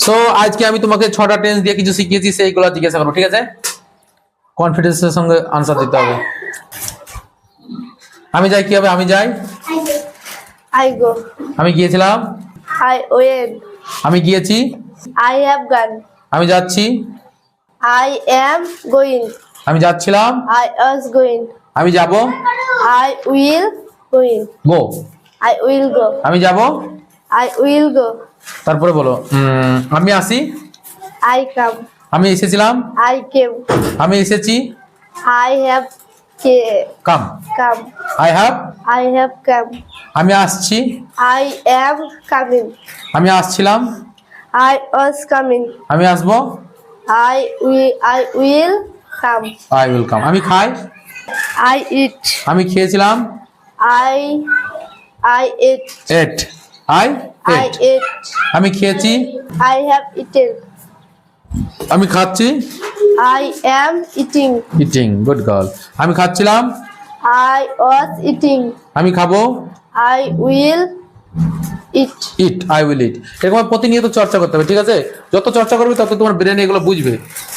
So আজকে আমি তোমাকে 6টা টেন্স দিয়ে কিছু শিখিয়েছি, সেইগুলো জিজ্ঞাসা করো, ঠিক আছে? কনফিডেন্সের সঙ্গে আনসার দিতে হবে। আমি যাই কি হবে? আমি যাই, I go. আমি গিয়েছিলাম, I went. আমি গিয়েছি, I have gone. আমি যাচ্ছি, I am going. আমি যাচ্ছিলাম, I was going. আমি যাব, I will going. Go, I will go. আমি যাব, I will go. তারপরে বলো আমি আসি, I come. আমি এসেছিলাম, I came. আমি এসেছি, I have come, come. I have, I have come. আমি আসছি, I am coming. আমি আসছিলাম, I was coming. আমি আসবো, I will come. I will come. আমি খাই, I eat. আমি খেয়েছিলাম, I ate. Ate, I I ate, ate. আমি খেয়েছি, I have eaten. আমি খাচ্ছি, I am eating. Eating, good girl. আমি খাচ্ছিলাম, I was eating. আমি খাবো, I will eat. Eat, I will eat. এরকম প্রতিনিয়ত চর্চা করতে হবে, ঠিক আছে? যত চর্চা করবে তত তোমার ব্রেন এগুলো বুঝবে।